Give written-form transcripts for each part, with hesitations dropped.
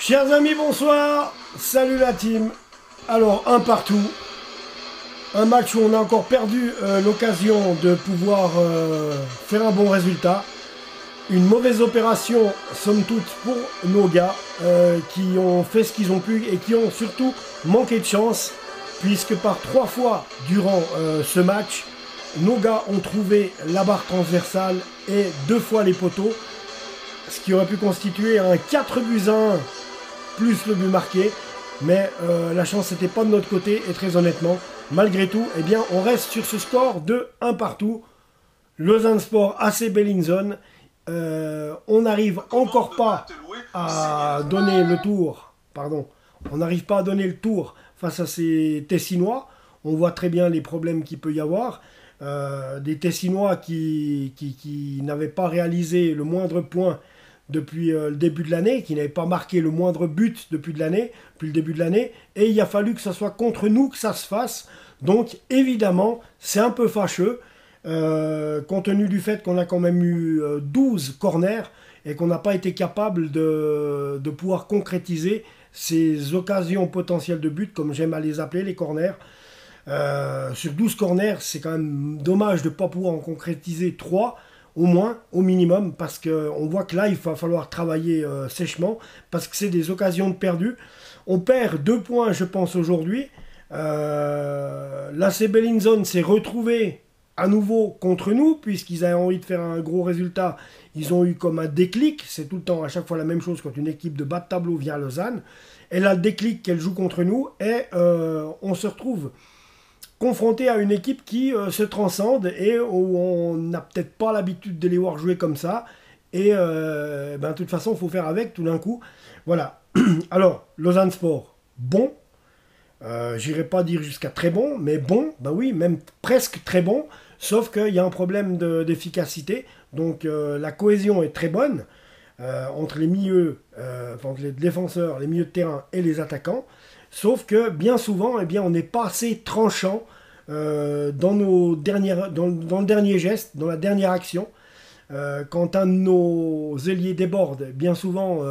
Chers amis, bonsoir. Salut la team. Alors, un partout. Un match où on a encore perdu l'occasion de pouvoir faire un bon résultat. Une mauvaise opération, somme toute, pour nos gars qui ont fait ce qu'ils ont pu et qui ont surtout manqué de chance, puisque par 3 fois durant ce match, nos gars ont trouvé la barre transversale et 2 fois les poteaux, ce qui aurait pu constituer un 4-1 plus le but marqué. Mais la chance n'était pas de notre côté et très honnêtement, malgré tout, eh bien, on reste sur ce score de 1 partout. Lausanne Sport AC Bellinzone. On n'arrive encore pas à donner le tour. Pardon. On n'arrive pas à donner le tour face à ces Tessinois. On voit très bien les problèmes qu'il peut y avoir. Des Tessinois qui n'avaient pas réalisé le moindre point depuis le début de l'année, qui n'avaient pas marqué le moindre but depuis le début de l'année, et il a fallu que ça soit contre nous que ça se fasse. Donc évidemment, c'est un peu fâcheux, compte tenu du fait qu'on a quand même eu 12 corners, et qu'on n'a pas été capable de pouvoir concrétiser ces occasions potentielles de but, comme j'aime à les appeler, les corners. Sur 12 corners, c'est quand même dommage de ne pas pouvoir en concrétiser 3, au moins, au minimum, parce qu'on voit que là, il va falloir travailler sèchement, parce que c'est des occasions de perdu. On perd 2 points, je pense, aujourd'hui. L'AC Bellinzone s'est retrouvé à nouveau contre nous, puisqu'ils avaient envie de faire un gros résultat. Ils ont eu comme un déclic, c'est tout le temps, à chaque fois la même chose quand une équipe de bas de tableau vient à Lausanne. Elle a le déclic qu'elle joue contre nous, et on se retrouve confronté à une équipe qui se transcende et où on n'a peut-être pas l'habitude de les voir jouer comme ça. Et de toute façon, il faut faire avec tout d'un coup. Voilà. Alors, Lausanne Sport, bon. J'irai pas dire jusqu'à très bon, mais bon, bah oui, même presque très bon. Sauf qu'il y a un problème d'efficacité. Donc, la cohésion est très bonne entre les milieux, entre les défenseurs, les milieux de terrain et les attaquants. Sauf que bien souvent, eh bien, on n'est pas assez tranchant dans le dernier geste, dans la dernière action. Quand un de nos ailiers déborde, bien souvent,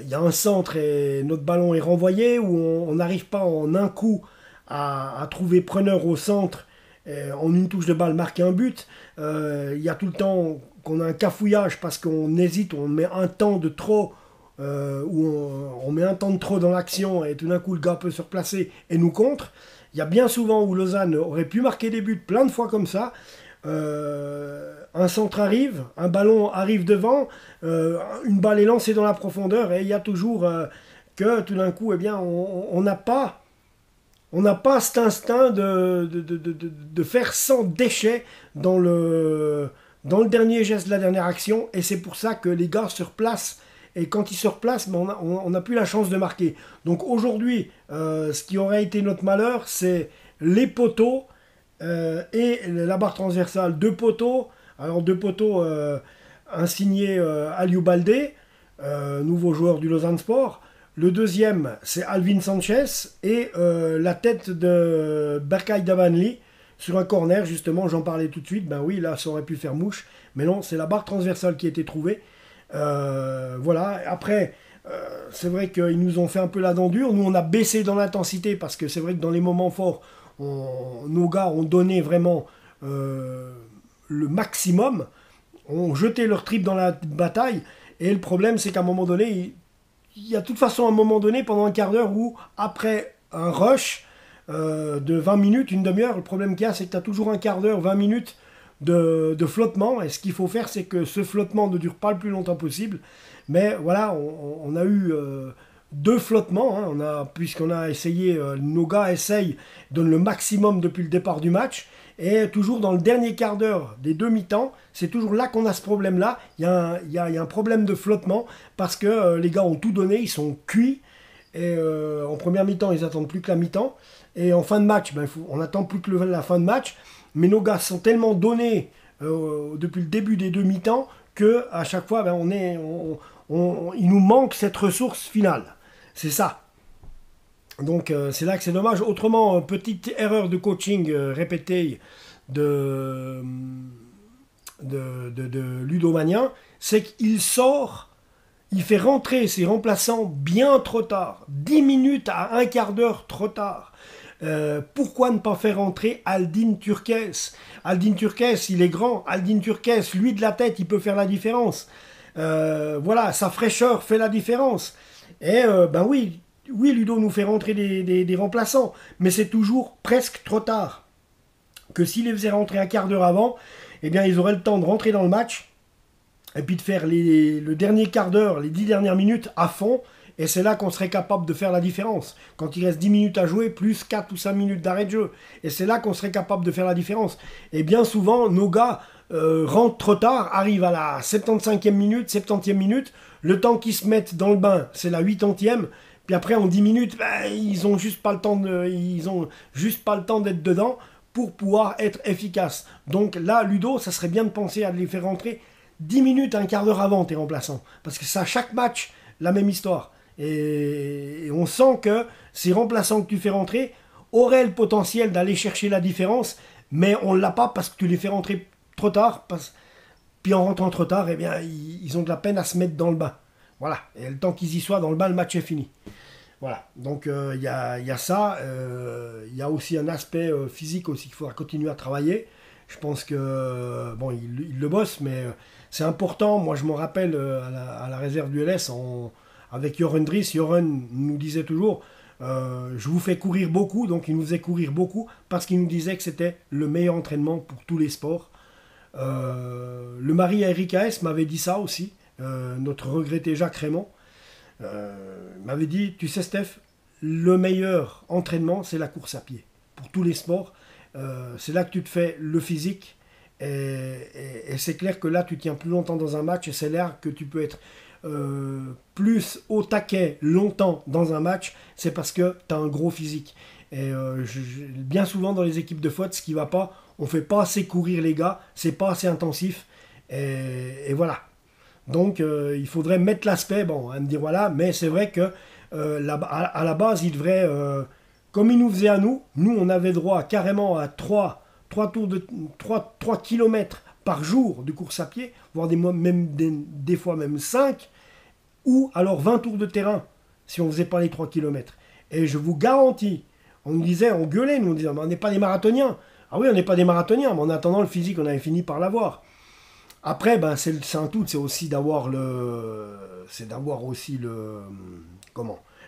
il y a un centre et notre ballon est renvoyé, ou on n'arrive pas en un coup à trouver preneur au centre, et en une touche de balle marquer un but. Il y a tout le temps qu'on a un cafouillage parce qu'on hésite, on met un temps de trop. Où on met un temps de trop dans l'action et tout d'un coup le gars peut se replacer et nous contre. Il y a bien souvent où Lausanne aurait pu marquer des buts plein de fois comme ça. Un centre arrive, un ballon arrive devant, une balle est lancée dans la profondeur et il y a toujours que tout d'un coup, eh bien, on n'a pas cet instinct de faire sans déchet dans le dernier geste de la dernière action, et c'est pour ça que les gars se replacent. Et quand ils se replacent, ben on n'a plus la chance de marquer. Donc aujourd'hui, ce qui aurait été notre malheur, c'est les poteaux et la barre transversale. 2 poteaux. Alors 2 poteaux, un signé Aliou Baldé, nouveau joueur du Lausanne Sport. Le deuxième, c'est Alvin Sanchez. Et la tête de Berkay Davanli sur un corner, justement, j'en parlais tout de suite. Ben oui, là, ça aurait pu faire mouche. Mais non, c'est la barre transversale qui a été trouvée. Voilà, après c'est vrai qu'ils nous ont fait un peu la dent dure. Nous on a baissé dans l'intensité parce que c'est vrai que dans les moments forts nos gars ont donné vraiment le maximum, ont jeté leur trip dans la bataille. Et le problème c'est qu'à un moment donné il y a de toute façon un moment donné pendant un quart d'heure où après un rush de 20 minutes, une demi-heure, le problème qu'il y a c'est que tu as toujours un quart d'heure, 20 minutes de flottement, et ce qu'il faut faire c'est que ce flottement ne dure pas le plus longtemps possible. Mais voilà, on a eu 2 flottements, hein, puisqu'on a essayé, nos gars essayent, donnent le maximum depuis le départ du match, et toujours dans le dernier quart d'heure des 2 mi-temps, c'est toujours là qu'on a ce problème là. Il y a un problème de flottement parce que les gars ont tout donné, ils sont cuits, et en première mi-temps ils attendent plus que la mi-temps, et en fin de match on n'attend plus que la fin de match. Mais nos gars sont tellement donnés depuis le début des 2 mi-temps qu'à chaque fois, il nous manque cette ressource finale. C'est ça. Donc c'est là que c'est dommage. Autrement, petite erreur de coaching répétée de Ludo Magnin, c'est qu'il sort il fait rentrer ses remplaçants bien trop tard, 10 minutes à un quart d'heure trop tard. Pourquoi ne pas faire rentrer Aldin Turkes? Aldin Turkes, il est grand. Aldin Turkes, lui de la tête, il peut faire la différence. Voilà, sa fraîcheur fait la différence. Et ben oui, Ludo nous fait rentrer des remplaçants, mais c'est toujours presque trop tard. Que s'il les faisait rentrer un quart d'heure avant, eh bien ils auraient le temps de rentrer dans le match et puis de faire le dernier quart d'heure, les 10 dernières minutes à fond. Et c'est là qu'on serait capable de faire la différence. Quand il reste 10 minutes à jouer, plus 4 ou 5 minutes d'arrêt de jeu. Et c'est là qu'on serait capable de faire la différence. Et bien souvent, nos gars rentrent trop tard, arrivent à la 75e minute, 70e minute. Le temps qu'ils se mettent dans le bain, c'est la 80e. Puis après, en 10 minutes, ils ont juste pas le temps d'être dedans pour pouvoir être efficaces. Donc là, Ludo, ça serait bien de penser à les faire rentrer 10 minutes, un quart d'heure avant tes remplaçants. Parce que c'est à chaque match la même histoire. Et on sent que ces remplaçants que tu fais rentrer auraient le potentiel d'aller chercher la différence, mais on ne l'a pas parce que tu les fais rentrer trop tard. Puis en rentrant trop tard, eh bien, ils ont de la peine à se mettre dans le bain. Voilà. Et le temps qu'ils y soient dans le bain, le match est fini. Voilà. Donc il y a ça. Il y a aussi un aspect physique aussi qu'il faudra continuer à travailler. Je pense que, bon, il le bosse, mais c'est important. Moi, je me rappelle à la réserve du LS, avec Joran Dries, Joran nous disait toujours je vous fais courir beaucoup, donc il nous faisait courir beaucoup parce qu'il nous disait que c'était le meilleur entraînement pour tous les sports. Le mari à Eric A.S. m'avait dit ça aussi, notre regretté Jacques Raymond m'avait dit, tu sais Steph, le meilleur entraînement c'est la course à pied, pour tous les sports. C'est là que tu te fais le physique et c'est clair que là tu tiens plus longtemps dans un match et c'est là que tu peux être plus au taquet longtemps dans un match, c'est parce que tu as un gros physique. Et bien souvent dans les équipes de foot, ce qui va pas, on fait pas assez courir les gars, c'est pas assez intensif. Et voilà. Donc il faudrait mettre l'aspect, bon, à me dire voilà, mais c'est vrai que à la base, il devrait, comme il nous faisait à nous on avait droit carrément à 3 km par jour de course à pied, voire des fois même 5, ou alors 20 tours de terrain, si on ne faisait pas les 3 km. Et je vous garantis, on gueulait, nous on disait, on n'est pas des marathoniens. Ah oui, on n'est pas des marathoniens, mais en attendant le physique, on avait fini par l'avoir. Après, ben, c'est un tout, c'est aussi d'avoir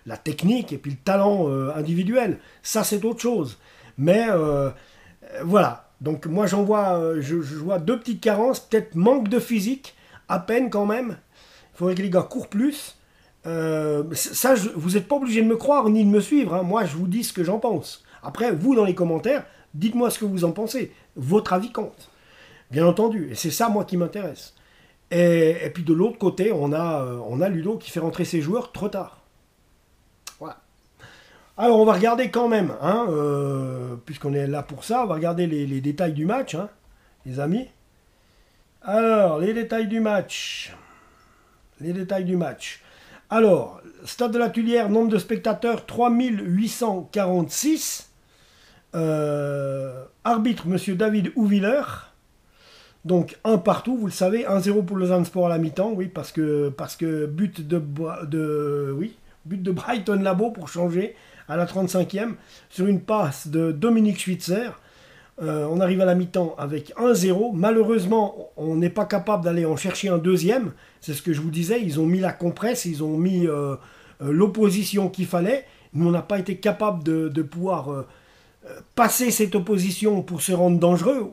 la technique et puis le talent individuel. Ça, c'est autre chose. Mais voilà. Donc moi, je vois deux petites carences, peut-être manque de physique, à peine quand même. Il faudrait que les gars courent plus. Vous n'êtes pas obligé de me croire ni de me suivre. Hein. Moi, je vous dis ce que j'en pense. Après, vous, dans les commentaires, dites-moi ce que vous en pensez. Votre avis compte. Bien entendu. Et c'est ça, moi, qui m'intéresse. Et puis de l'autre côté, on a Ludo qui fait rentrer ses joueurs trop tard. Voilà. Alors, on va regarder quand même, hein, puisqu'on est là pour ça, on va regarder les détails du match, hein, les amis. Alors, les détails du match. Alors, Stade de la Tuilière, nombre de spectateurs, 3846. Arbitre, monsieur David Houviller. Donc, un partout, vous le savez, 1-0 pour Lausanne Sport à la mi-temps, oui, parce que but de Brighton Labo pour changer à la 35e, sur une passe de Dominique Schwitzer. On arrive à la mi-temps avec 1-0. Malheureusement, on n'est pas capable d'aller en chercher un deuxième. C'est ce que je vous disais, ils ont mis la compresse, ils ont mis l'opposition qu'il fallait. Nous, on n'a pas été capable de pouvoir passer cette opposition pour se rendre dangereux.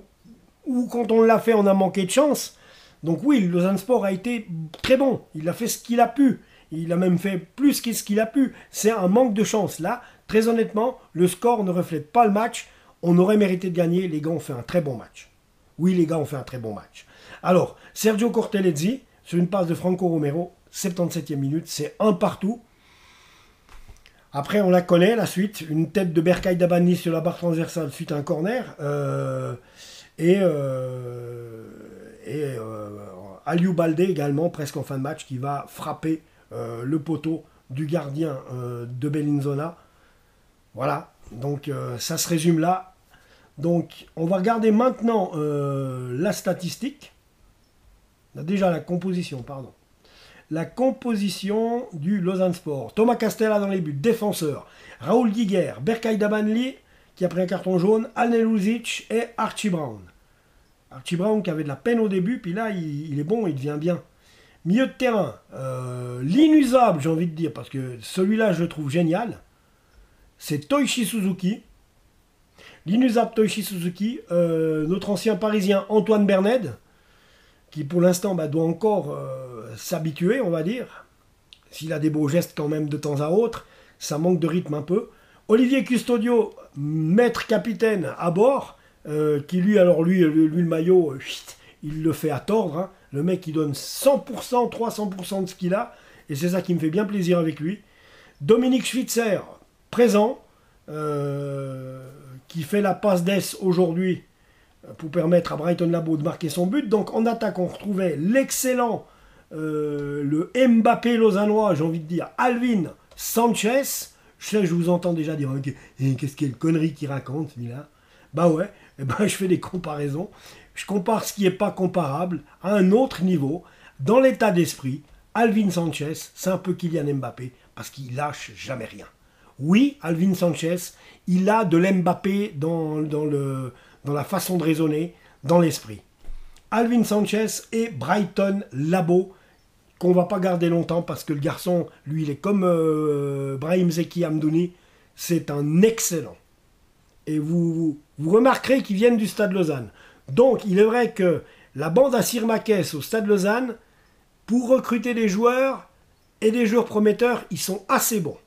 Ou quand on l'a fait, on a manqué de chance. Donc oui, le Lausanne Sport a été très bon. Il a fait ce qu'il a pu. Il a même fait plus que ce qu'il a pu. C'est un manque de chance. Là, très honnêtement, le score ne reflète pas le match. On aurait mérité de gagner. Les gars ont fait un très bon match. Oui, les gars ont fait un très bon match. Alors, Sergio Cortelezzi, sur une passe de Franco Romero, 77e minute, c'est un partout. Après, on la connaît, la suite. Une tête de Berkay Dabani sur la barre transversale suite à un corner. Aliou Baldé également, presque en fin de match, qui va frapper le poteau du gardien de Bellinzona. Voilà, donc ça se résume là. Donc on va regarder maintenant la statistique. Déjà la composition, pardon. la composition du Lausanne Sport. Thomas Castella dans les buts, défenseur. Raoul Guiguer, Berkay Dabanli, qui a pris un carton jaune, Alne Luzic et Archie Brown. Archie Brown qui avait de la peine au début, puis là, il est bon, il devient bien. Milieu de terrain, l'inusable, j'ai envie de dire, parce que celui-là, je le trouve génial. C'est Toichi Suzuki. L'inusable Toichi Suzuki, notre ancien parisien Antoine Berned, qui pour l'instant doit encore s'habituer, on va dire. S'il a des beaux gestes quand même de temps à autre, ça manque de rythme un peu. Olivier Custodio, maître capitaine à bord, qui lui, le maillot, il le fait à tordre. Hein. Le mec, il donne 100%, 300% de ce qu'il a, et c'est ça qui me fait bien plaisir avec lui. Dominique Schwitzer, présent, qui fait la passe d'ess aujourd'hui, pour permettre à Brighton Labo de marquer son but. Donc en attaque, on retrouvait l'excellent, le Mbappé lausannois, j'ai envie de dire, Alvin Sanchez. Je vous entends déjà dire, qu'est-ce qu'elle connerie qu'il raconte, celui-là. Bah ouais, je fais des comparaisons. Je compare ce qui n'est pas comparable à un autre niveau. Dans l'état d'esprit, Alvin Sanchez, c'est un peu Kylian Mbappé, parce qu'il lâche jamais rien. Oui, Alvin Sanchez, il a de l'Mbappé dans la façon de raisonner, dans l'esprit. Alvin Sanchez et Brighton Labo, qu'on ne va pas garder longtemps parce que le garçon, lui, il est comme Brahim Zeki Amdouni, c'est un excellent. Et vous remarquerez qu'ils viennent du Stade Lausanne. Donc, il est vrai que la bande à Sirmakès au Stade Lausanne, pour recruter des joueurs et des joueurs prometteurs, ils sont assez bons.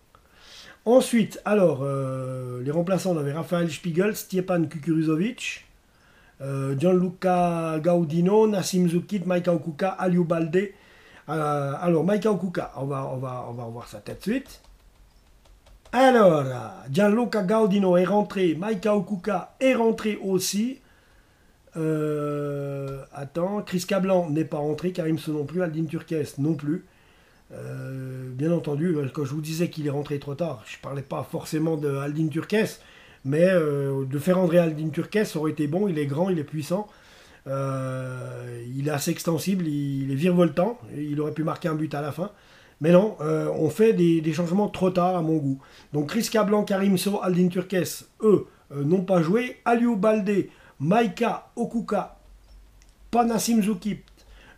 Ensuite, alors, les remplaçants, on avait Raphaël Spiegel, Stjepan Kukuruzovic, Gianluca Gaudino, Nassim Zukit, Maika Okuka, Aliou Baldé. Alors, Maika Okuka, on va voir ça tout de suite. Alors, Gianluca Gaudino est rentré, Maika Okuka est rentré aussi. Attends, Chris Cablan n'est pas rentré, Karim Sou non plus, Aldin Turkes non plus. Bien entendu, quand je vous disais qu'il est rentré trop tard, je ne parlais pas forcément de Aldin Turkes, mais de faire rentrer Aldin Turkes, ça aurait été bon, il est grand, il est puissant, il est assez extensible, il est virevoltant, il aurait pu marquer un but à la fin. Mais non, on fait des changements trop tard à mon goût. Donc Chris Cablan, Karim Sow, Aldin Turkes, eux, n'ont pas joué. Aliou Baldé, Maika Okuka, pas Nassim Zukip,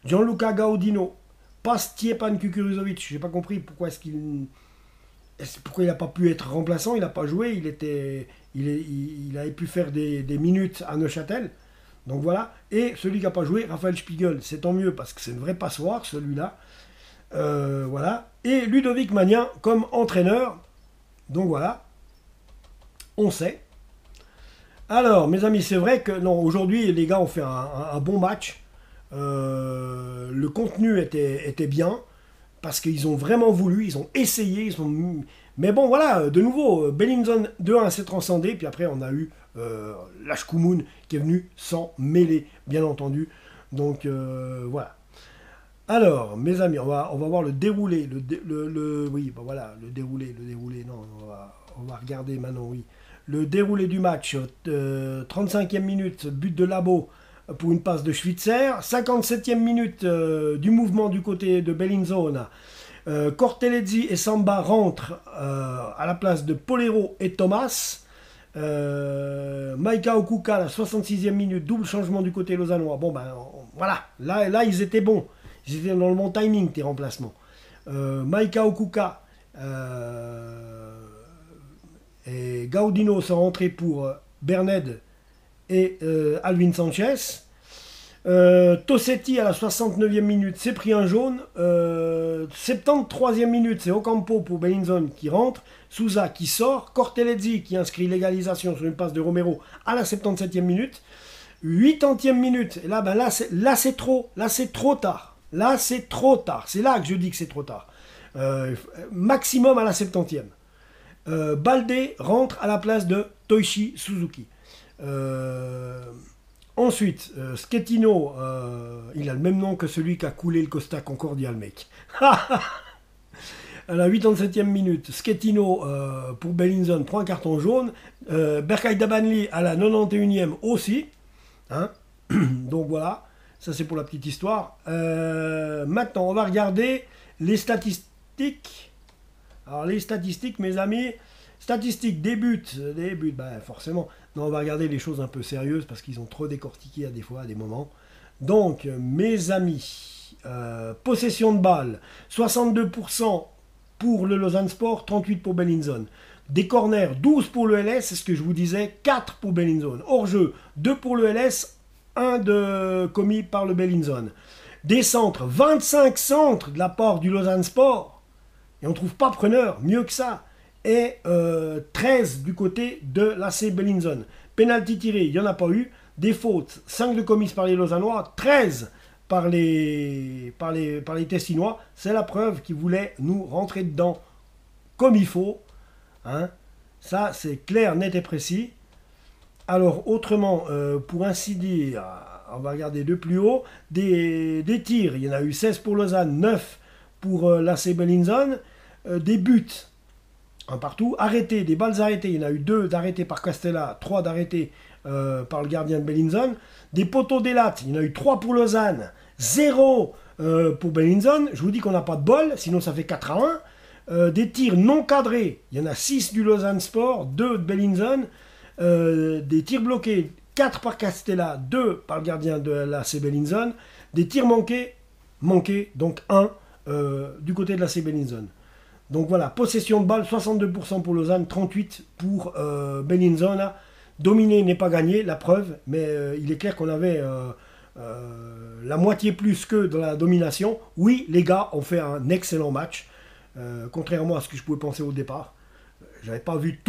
Gianluca Gaudino, pas Stjepan Kukuruzovic. J'ai pas compris pourquoi il n'a pas pu être remplaçant, il n'a pas joué, il avait pu faire des minutes à Neuchâtel. Donc voilà. Et celui qui n'a pas joué, Raphaël Spiegel, c'est tant mieux parce que c'est une vraie passoire celui-là. Voilà. Et Ludovic Magnin comme entraîneur. Donc voilà. On sait. Alors, mes amis, c'est vrai que non, aujourd'hui, les gars ont fait un bon match. Le contenu était bien parce qu'ils ont vraiment voulu, ils ont essayé. Mais bon, voilà, de nouveau, Bellinzone 2-1 s'est transcendé. Puis après, on a eu Lashkoumoun qui est venu s'en mêler, bien entendu. Donc, voilà. Alors, mes amis, on va voir le déroulé. Oui, ben voilà, le déroulé. Non, on va regarder maintenant, oui. Le déroulé du match, 35e minute, but de Labo pour une passe de Schwitzer. 57e minute du mouvement du côté de Bellinzone. Cortelezzi et Samba rentrent à la place de Polero et Thomas. Maika Okuka, la 66e minute, double changement du côté lausannois. Bon, ben voilà, là ils étaient bons. Ils étaient dans le bon timing, tes remplacements. Maika Okuka et Gaudino sont rentrés pour Berned et Alvin Sanchez. Tossetti à la 69e minute s'est pris un jaune. 73e minute, c'est Ocampo pour Bellinzone qui rentre. Souza qui sort. Cortelezzi qui inscrit l'égalisation sur une passe de Romero à la 77e minute. 80e minute. Et là, c'est trop. Là, c'est trop tard. Là, c'est trop tard. C'est là que je dis que c'est trop tard. Maximum à la 70e. Baldé rentre à la place de Toichi Suzuki. Ensuite, Schettino, il a le même nom que celui qui a coulé le Costa Concordia, le mec. À la 87e minute, Schettino pour Bellinzone prend un carton jaune. Berkay Dabanli à la 91e aussi. Hein. Donc voilà, ça c'est pour la petite histoire. Maintenant, on va regarder Les statistiques. Alors les statistiques, mes amis, statistiques, des buts, ben forcément. Non, on va regarder les choses un peu sérieuses parce qu'ils ont trop décortiqué à des fois, à des moments. Donc, mes amis, possession de balle, 62% pour le Lausanne Sport, 38% pour Bellinzone. Des corners, 12 pour le LS, c'est ce que je vous disais, 4 pour Bellinzone. Hors-jeu, 2 pour le LS, 1 de commis par le Bellinzone. Des centres, 25 centres de la part du Lausanne Sport. Et on ne trouve pas preneur, mieux que ça. Et 13 du côté de l'AC Bellinzone. Penalty tiré, il n'y en a pas eu. Des fautes, 5 de commises par les Lausannois, 13 par les Tessinois. C'est la preuve qu'ils voulaient nous rentrer dedans comme il faut. Hein. Ça, c'est clair, net et précis. Alors, autrement, pour ainsi dire, on va regarder de plus haut, des tirs. Il y en a eu 16 pour Lausanne, 9 pour l'AC Bellinzone. Des buts, un partout. Arrêtés, des balles arrêtées. Il y en a eu 2 d'arrêtés par Castella, 3 d'arrêtés par le gardien de Bellinzone. Des poteaux des lattes, il y en a eu 3 pour Lausanne, 0 pour Bellinzone. Je vous dis qu'on n'a pas de bol, sinon ça fait 4-1. Des tirs non cadrés, il y en a 6 du Lausanne Sport, 2 de Bellinzone. Des tirs bloqués, 4 par Castella, 2 par le gardien de l'AC Bellinzone. Des tirs manqués, donc 1 du côté de l'AC Bellinzone. Donc voilà, possession de balle, 62% pour Lausanne, 38% pour Bellinzone. Dominer n'est pas gagné, la preuve, mais il est clair qu'on avait la moitié plus que dans la domination. Oui, les gars ont fait un excellent match, contrairement à ce que je pouvais penser au départ. J'avais pas vu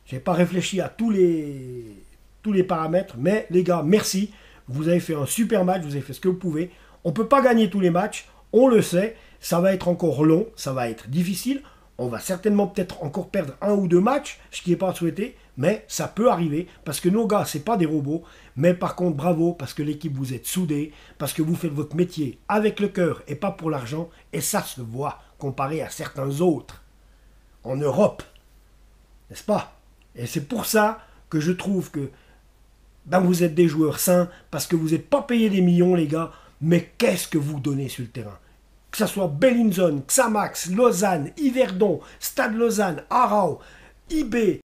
j'avais pas réfléchi à tous les paramètres, mais les gars, merci. Vous avez fait un super match, vous avez fait ce que vous pouvez. On ne peut pas gagner tous les matchs, on le sait. Ça va être encore long, ça va être difficile. On va certainement peut-être encore perdre 1 ou 2 matchs, ce qui n'est pas souhaité, mais ça peut arriver, parce que nos gars, ce n'est pas des robots. Mais par contre, bravo, parce que l'équipe, vous êtes soudés, parce que vous faites votre métier avec le cœur et pas pour l'argent, et ça se voit comparé à certains autres en Europe. N'est-ce pas? Et c'est pour ça que je trouve que vous êtes des joueurs sains, parce que vous n'êtes pas payés des millions, les gars, mais qu'est-ce que vous donnez sur le terrain? Que ce soit Bellinzone, Xamax, Lausanne, Yverdon, Stade Lausanne, Aarau, IB,